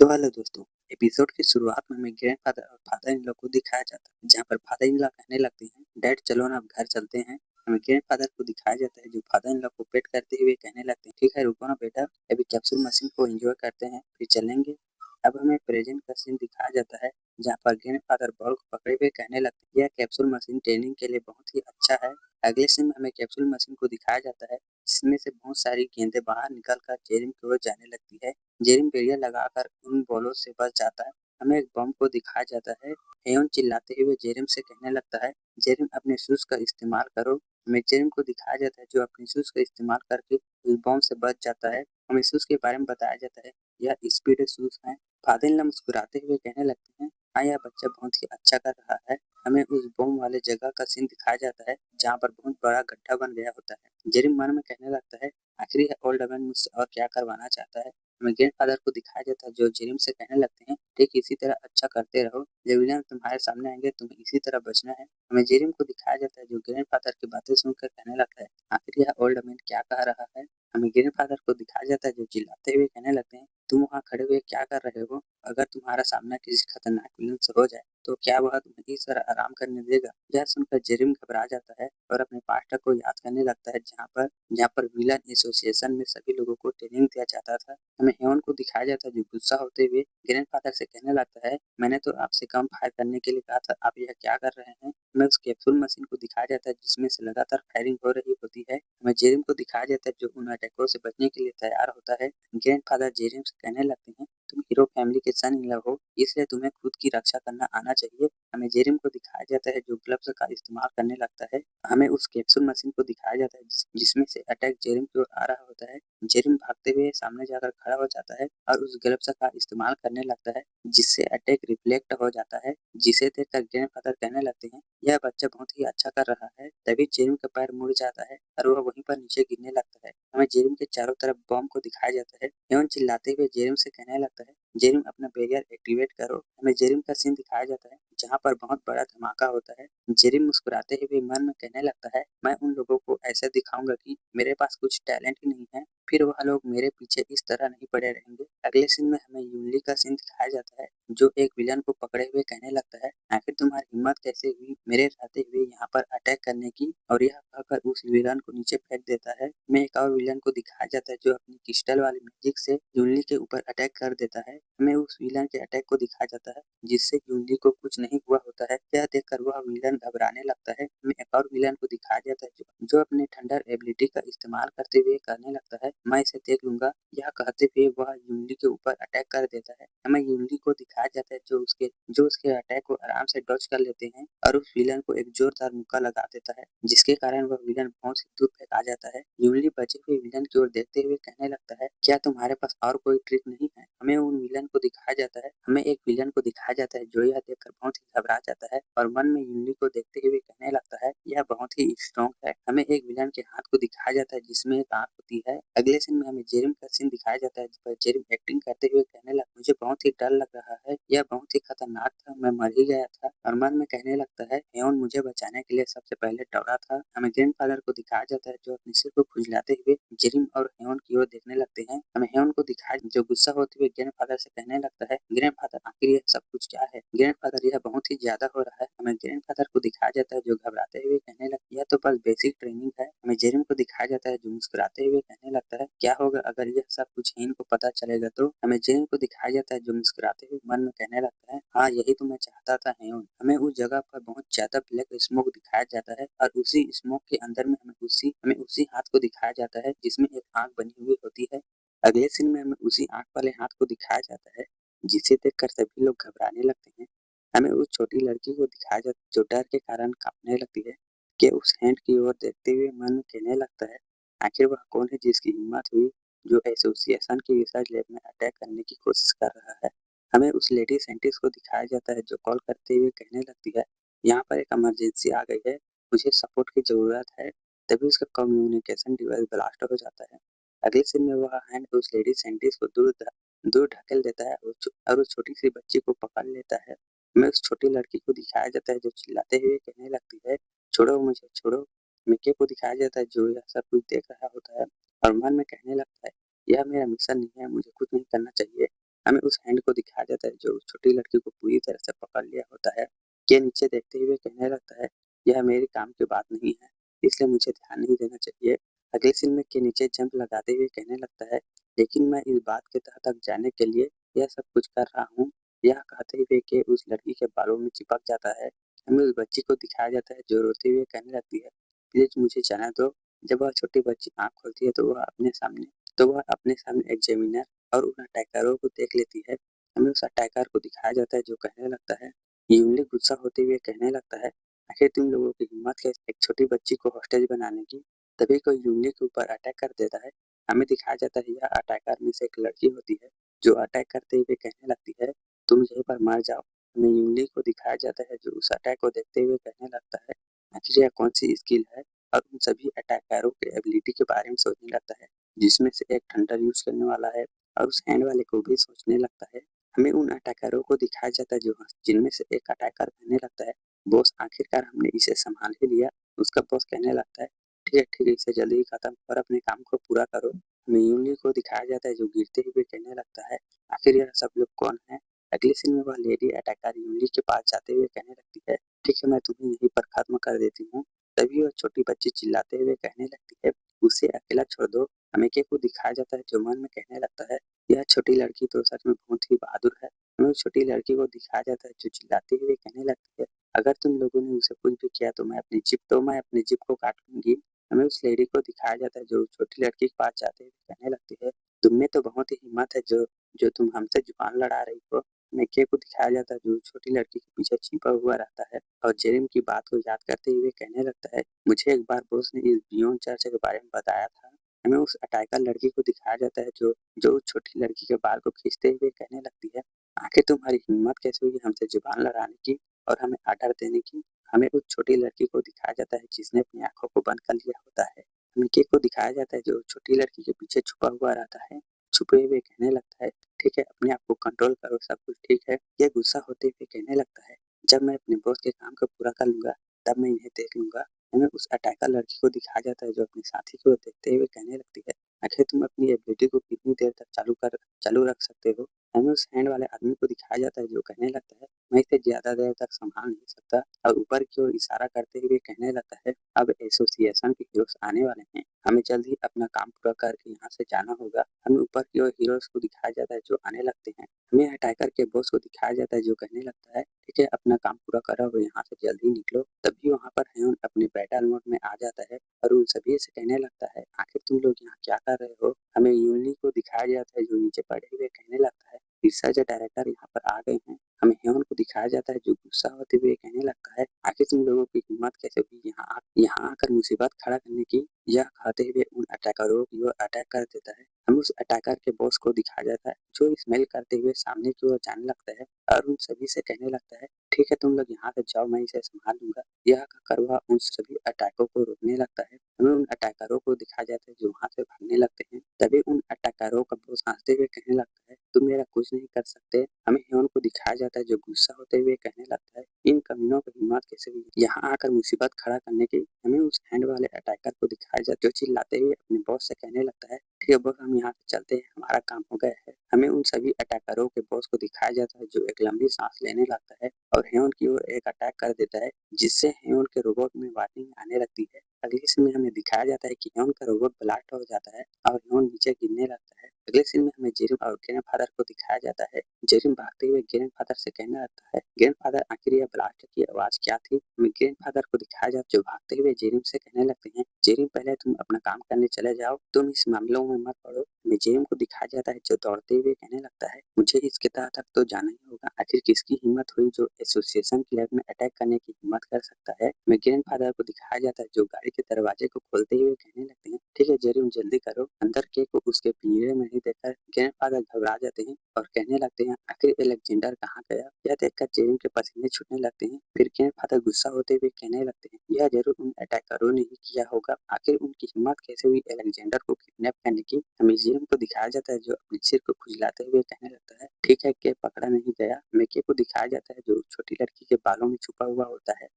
तो हेलो दोस्तों। एपिसोड की शुरुआत में हमें ग्रैंडफादर और फादर इन लॉ को दिखाया जाता है, जहाँ पर फादर इन लॉ कहने लगते हैं, डैड चलो ना अब घर चलते हैं। हमें ग्रैंडफादर को दिखाया जाता है जो फादर इन लॉ को पेट करते हुए कहने लगते हैं, ठीक है रुको ना बेटा, अभी कैप्सूल मशीन को एंजॉय करते हैं फिर चलेंगे। अब हमें प्रेजेंट का सीन दिखाया जाता है, जहाँ पर ग्रैंडफादर बॉल को पकड़े हुए कहने लगते हैं, यह कैप्सूल मशीन ट्रेनिंग के लिए बहुत ही अच्छा है। अगले सीन में हमें कैप्सूल मशीन को दिखाया जाता है, जिसमें से बहुत सारी गेंदें बाहर निकलकर जेरिम की ओर जाने लगती है। जेरिम बैरियर लगाकर उन बॉलों से बच जाता है। हमें एक बम को दिखाया जाता है। हेयोन चिल्लाते हुए जेरिम से कहने लगता है, जेरिम अपने शूज का इस्तेमाल करो। हमें जेरिम को दिखाया जाता है जो अपने शूज का इस्तेमाल करके उस बम से बच जाता है। हमें शूज के बारे में बताया जाता है, यह स्पीड शूज है। फादर इन लॉ मुस्कुराते हुए कहने लगते हैं, हाँ यह बच्चा बहुत ही अच्छा कर रहा है। हमें उस बम वाले जगह का सीन दिखाया जाता है, जहाँ पर बहुत बड़ा गड्ढा बन गया होता है। जेरिम मन में कहने लगता है, आखिर यह ओल्ड मैन मुझसे और क्या करवाना चाहता है। हमें ग्रैंडफादर को दिखाया जाता है जो जेरिम से कहने लगते हैं, ठीक इसी तरह अच्छा करते रहो, जब विलन तुम्हारे सामने आएंगे तुम्हें इसी तरह बचना है। हमें जेरिम को दिखाया जाता है जो ग्रैंडफादर की बातें सुनकर कहने लगता है, आखिर यह ओल्ड मैन क्या कह रहा है। हमें ग्रैंडफादर को दिखाया जाता है जो चिल्लाते हुए कहने लगते हैं, तुम वहाँ खड़े हुए क्या कर रहे हो। अगर तुम्हारा सामना किसी खतरनाक विलन से हो जाए तो क्या वह तुम्हें इस तरह आराम करने देगा। यह सुनकर जेरिम घबरा जाता है और अपने पास्टर को याद करने लगता है, जहाँ पर विलन एसोसिएशन में सभी लोगों को ट्रेनिंग दिया जाता था। हमें हेवन को दिखाया जाता है जो गुस्सा होते हुए ग्रैंडफादर से कहने लगता है, मैंने तो आपसे कम फायर करने के लिए कहा था, आप यह क्या कर रहे हैं। हमें उस कैप्सूल मशीन को दिखाया जाता है जिसमें से लगातार फायरिंग हो रही होती है। हमें जेरिम को दिखाया जाता है जो उन अटैकों से बचने के लिए तैयार होता है। ग्रैंडफादर जेरिम से कहने लगते हैं, तुम हीरो फैमिली के सन इन लॉ हो, इसलिए तुम्हें खुद की रक्षा करना आना चाहिए। हमें जेरिम को दिखाया जाता है जो ग्लव्स का इस्तेमाल करने लगता है। हमें उस कैप्सूल मशीन को दिखाया जाता है जिसमें से अटैक जेरिम की ओर आ रहा होता है। जेरिम भागते हुए सामने जाकर खड़ा हो जाता है और उस ग्लव्स का इस्तेमाल करने लगता है, जिससे अटैक रिफ्लेक्ट हो जाता है। जिसे देखकर ग्रैंडफादर कहने लगते हैं, यह बच्चा बहुत ही अच्छा कर रहा है। तभी जेरिम का पैर मुड़ जाता है और वह वहीं पर नीचे गिरने लगता है। हमें जेरिम के चारों तरफ बम को दिखाया जाता है। एवं चिल्लाते हुए जेरिम से कहने लगता है, जेरिम अपना बैरियर एक्टिवेट करो। हमें जेरिम का सीन दिखाया जाता है जहाँ पर बहुत बड़ा धमाका होता है। जेरिम मुस्कुराते हुए मन में कहने लगता है, मैं उन लोगों को ऐसा दिखाऊंगा कि मेरे पास कुछ टैलेंट ही नहीं है, फिर वह लोग मेरे पीछे इस तरह नहीं पड़े रहेंगे। अगले सीन में हमें यूनली का सीन दिखाया जाता है जो एक विलन को पकड़े हुए कहने लगता है, आखिर तुम्हारी हिम्मत कैसे हुई मेरे रहते हुए यहाँ पर अटैक करने की। और यह कहकर उस विलन को नीचे फेंक देता है। हमें एक और विलन को दिखाया जाता है जो अपनी क्रिस्टल वाली मैजिक से यूनली के ऊपर अटैक कर देता है। हमें उस विलन के अटैक को दिखाया जाता है जिससे यूनली को कुछ नहीं हुआ होता है। यह देखकर वह विलन घबराने लगता है। हमें एक और विलन को दिखाया जाता है जो अपने थंडर एबिलिटी का इस्तेमाल करते हुए कहने लगता है, मैं इसे देख लूंगा। यह कहते हुए वह यूनली के ऊपर अटैक कर देता है। हमें यूनली को दिखाया जाता है जो उसके अटैक को आराम से डॉज कर लेते हैं और उस विलन को एक जोरदार मुक्का लगा देता है, जिसके कारण वह विलन बहुत ही दूर फेंका जाता है। यूनली बचे हुए विलन की ओर देखते हुए कहने लगता है, क्या तुम्हारे पास और कोई ट्रिक नहीं है। हमें उन विलन को दिखाया जाता है हमें एक विलन को दिखाया जाता है जो यह देखकर बहुत ही घबरा जाता है और मन में यूनली को देखते हुए कहने लगता है, यह बहुत ही स्ट्रॉन्ग है। हमें एक विलन के हाथ को दिखाया जाता है जिसमें एक आंख होती है। अगले सीन में हमें जेरिम का सीन दिखाया जाता है जिस पर जेरिम एक्टिंग करते हुए कहने लगा, मुझे बहुत ही डर लग रहा है, यह बहुत ही खतरनाक था, मैं मर ही गया था। और मन में कहने लगता है, हेवन मुझे बचाने के लिए सबसे पहले दौड़ा था। हमें ग्रैंडफादर को दिखाया जाता है जो अपने सिर को खुजलाते हुए जेरिम और हेवन की ओर देखने लगते हैं। हमें हेवन को दिखाया जो गुस्सा होते हुए ग्रैंडफादर से कहने लगता है, ग्रैंडफादर आखिर यह सब कुछ क्या है। ग्रैंडफादर यह बहुत ही ज्यादा हो रहा है। हमें ग्रैंडफादर को दिखाया जाता है जो घबराते हुए कहने लगता है, यह तो बस बेसिक ट्रेनिंग है। हमें जेरिम को दिखाया जाता है जो मुस्कुराते हुए कहने लगता है, क्या होगा अगर यह सब कुछ हेन को पता चलेगा तो। हमें जेरिम को दिखाया जाता है जो मुस्कुराते हुए मन में कहने लगता है, हाँ यही तो मैं चाहता था हेन। हमें उस जगह पर बहुत ज्यादा ब्लैक स्मोक दिखाया जाता है और उसी स्मोक के अंदर में हमें उसी हाथ को दिखाया जाता है जिसमें एक आंख बनी हुई होती है। अगले सीन में हमें उसी आंख वाले हाथ को दिखाया जाता है जिसे देखकर सभी लोग घबराने लगते हैं। हमें उस छोटी लड़की को दिखाया जाता है जो डर के कारण कांपने लगती है कि उस हैंड की ओर देखते हुए मन में कहने लगता है, आखिर वह कौन है जिसकी हिम्मत हुई जो एसोसिएशन की रिसर्च लैब में अटैक करने की कोशिश कर रहा है। हमें उस लेडी साइंटिस्ट को दिखाया जाता है जो कॉल करते हुए कहने लगती है, यहाँ पर एक इमरजेंसी आ गई है, मुझे सपोर्ट की जरूरत है। तभी उसका कम्युनिकेशन डिवाइस ब्लास्ट हो जाता है। अगले सीन में वह हैंड उस लेडी साइंटिस्ट को दूर दूर ढकेल देता है और उस छोटी सी बच्ची को पकड़ लेता है। हमें उस छोटी लड़की को दिखाया जाता है जो चिल्लाते हुए कहने लगती है, छोड़ो मुझे छोड़ो। मिक्की को दिखाया जाता है जो यह सब कुछ देख रहा होता है और मन में कहने लगता है, यह मेरा मिशन नहीं है, मुझे कुछ नहीं करना चाहिए। हमें उस हैंड को दिखाया जाता है जो उस छोटी लड़की को पूरी तरह से पकड़ लिया होता है। के नीचे देखते हुए कहने लगता है, यह मेरे काम की बात नहीं है, इसलिए मुझे ध्यान नहीं देना चाहिए। अगले सीन में के नीचे जंप लगाते हुए कहने लगता है, लेकिन मैं इस बात के तह तक जाने के लिए यह सब कुछ कर रहा हूँ। यह कहते हुए के उस लड़की के बालों में चिपक जाता है। हमें उस बच्ची को दिखाया जाता है जो रोते हुए कहने लगती है, प्लीज मुझे जाने दो। जब वह छोटी बच्ची आँख खोलती है तो वह अपने सामने एग्जामिनर और उन अटैकरों को देख लेती है। हमें उस अटैकर को दिखाया जाता है जो कहने लगता है, यूनली गुस्सा होते हुए कहने लगता है, आखिर तुम लोगों की हिम्मत कैसे एक छोटी बच्ची को हॉस्टेज बनाने की। तभी कोई यूनली के ऊपर अटैक कर देता है। हमें दिखाया जाता है यह अटैकर में से एक लड़की होती है जो अटैक करते हुए कहने लगती है, तुम यहीं पर मर जाओ। हमें यूनली को दिखाया जाता है जो उस अटैक को देखते हुए कहने लगता है, आखिर यह कौन सी स्किल है, और उन सभी अटैकरों के एबिलिटी के बारे में सोचने लगता है, जिसमें से एक थंडर यूज करने वाला है, और उस हैंड वाले को भी सोचने लगता है। हमें उन अटैकरों को दिखाया जाता है जो जिनमें से एक अटैकर कहने लगता है, बॉस आखिरकार हमने इसे संभाल ही लिया। उसका बॉस कहने लगता है, ठीक है इसे जल्दी ही खत्म और अपने काम को पूरा करो। हमें यूनली को दिखाया जाता है जो गिरते हुए कहने लगता है, आखिर यह सब लोग कौन है। अगले सीन में वह लेडी अटैकर यूनली के पास जाते हुए कहने लगती है, ठीक है मैं तुम्हें यहीं पर खत्म कर देती हूँ। तभी वह छोटी बच्ची चिल्लाते हुए कहने लगती है, उसे अकेला छोड़ दो। हमें के को दिखाया जाता है जो मन में कहने लगता है, यह छोटी लड़की तो सच में बहुत ही बहादुर है। हमें उस छोटी लड़की को दिखाया जाता है जो चिल्लाते हुए कहने लगती है, अगर तुम लोगों ने उसे कुछ भी किया तो मैं अपनी जिप को काट लूंगी। हमें उस लेडी को दिखाया जाता है जो छोटी लड़की के पास जाते हुए कहने लगती है, तुम में तो बहुत ही हिम्मत है जो जो तुम हमसे जुबान लड़ा रही हो। मेके को दिखाया जाता है जो छोटी लड़की के पीछे छिपा हुआ रहता है और जेरिम की बात को याद करते हुए कहने लगता है, मुझे एक बार बॉस ने इस बियॉन्ड चर्च के बारे में बताया था। हमें उस अटैकर लड़की को दिखाया जाता है जो जो उस छोटी लड़की के बाल को खींचते हुए कहने लगती है, आखिर तुम्हारी हिम्मत कैसे हुई हमसे जुबान लड़ाने की और हमें आर्डर देने की। हमें उस छोटी लड़की को दिखाया जाता है जिसने अपनी आंखों को बंद कर लिया होता है। मिकी को दिखाया जाता है जो छोटी लड़की के पीछे छुपा हुआ रहता है। छुपे हुए कहने लगता है, ठीक है अपने आप को कंट्रोल करो, सब कुछ ठीक है। यह गुस्सा होते हुए कहने लगता है, जब मैं अपने बॉस के काम को पूरा कर लूंगा तब मैं इन्हें देख लूंगा। हमें उस अटैकर लड़की को दिखाया जाता है जो अपने साथी को देखते हुए कहने लगती है, आखिर तुम अपनी एबिलिटी को कितनी देर तक चालू रख सकते हो। हमें उस हैंड वाले आदमी को दिखाया जाता है जो कहने लगता है, मैं इसे ज्यादा देर तक संभाल नहीं सकता, और ऊपर की ओर इशारा करते हुए कहने लगता है, अब एसोसिएशन के हीरोज आने वाले हैं, हमें जल्द ही अपना काम पूरा करके यहाँ से जाना होगा। हमें ऊपर की ओर हीरोज को दिखाया जाता है जो आने लगते हैं। हमें अटैकर के बॉस को दिखाया जाता है जो कहने लगता है, ठीक है अपना काम पूरा करो और यहाँ से जल्द ही निकलो। तभी वहाँ पर हेवन अपने बैटल मोड में आ जाता है और उन सभी से कहने लगता है, आखिर तुम लोग यहाँ क्या कर रहे हो। हमें यूनली को दिखाया जाता है जो नीचे पड़े हुए कहने लगता है, रिसर्च डायरेक्टर यहाँ पर आ गए हैं। हमें हेवन को दिखाया जाता है जो गुस्सा होते हुए कहने लगता है, आखिर तुम लोगों की हिम्मत कैसे हुई यहाँ आकर मुसीबत खड़ा करने की। यह कहते हुए उन अटैकरों की ओर अटैक कर देता है। हमें उस अटैकर के बॉस को दिखाया जाता है जो स्मेल करते हुए सामने की ओर जाने लगता है और उन सभी से कहने लगता है, ठीक है तुम लोग यहाँ से जाओ मैं इसे संभाल लूंगा। यह कहकर वह उन सभी अटैकों को रोकने लगता है। हमें उन अटैकरों को दिखाया जाता है जो वहां से भागने लगते हैं। तभी उन अटैकरों का बॉस हंसते हुए कहने लगता है, तुम मेरा कुछ नहीं कर सकते। हमें हेवन को दिखाया जाता है जो गुस्सा होते हुए कहने लगता है, इन कमीनों की हिम्मत कैसे हुई यहाँ आकर मुसीबत खड़ा करने की। हमें उस हैंड वाले अटैकर को दिखाया जाता है जो चिल्लाते हुए अपने बॉस से कहने लगता है, ठीक है बॉस हम यहाँ से चलते हैं, हमारा काम हो गया है। हमें उन सभी अटैकरों के बॉस को दिखाया जाता है जो एक लंबी सांस लेने लगता है और हेवन की ओर एक अटैक कर देता है जिससे हेवन के रोबोट में वार्निंग आने लगती है। अगले सीन में हमें दिखाया जाता है कि हेवन का रोबोट ब्लास्ट हो जाता है और हेवन नीचे गिरने लगता है। अगले सीन में हमें जेरिम और ग्रैंडफादर को दिखाया जाता है। जेरिम भागते हुए ग्रैंडफादर से कहने लगता है, ग्रैंडफादर आखिर यह ब्लास्ट की आवाज क्या थी। हमें ग्रैंडफादर को दिखाया जाता है जो भागते हुए जेरिम से कहने लगते हैं, जेरिम पहले तुम अपना काम करने चले जाओ, तुम इस मामलों में मत पड़ो। हमें जेरिम को दिखाया जाता है जो दौड़ते हुए कहने लगता है, मुझे इसके तह तक तो जाना ही होगा, आखिर किसकी हिम्मत हुई जो एसोसिएशन की लैब में अटैक करने की हिम्मत कर सकता है। हमें ग्रैंडफादर को दिखाया जाता है जो गाड़ी के दरवाजे को खोलते हुए कहने लगते हैं, ठीक है जेरिम जल्दी करो। अंदर के को उसके पिंजरे में ही देखकर ग्रैंडफादर घबरा जाते हैं और कहने लगते हैं, आखिर एलेक्जेंडर कहाँ गया। यह देखकर जेरिम के पसीने छूटने लगते हैं। फिर ग्रैंडफादर गुस्सा होते हुए कहने लगते हैं, यह जरूर उन अटैकरों ने ही किया होगा, आखिर उनकी हिम्मत कैसे हुई एलेक्जेंडर को किडनैप करने की। हमें जेरिम को दिखाया जाता है जो अपने सिर को खुजलाते हुए कहने लगता है, ठीक है के पकड़ा नहीं गया। मेके को दिखाया जाता है जो छोटी लड़की के बालों में छुपा हुआ होता है।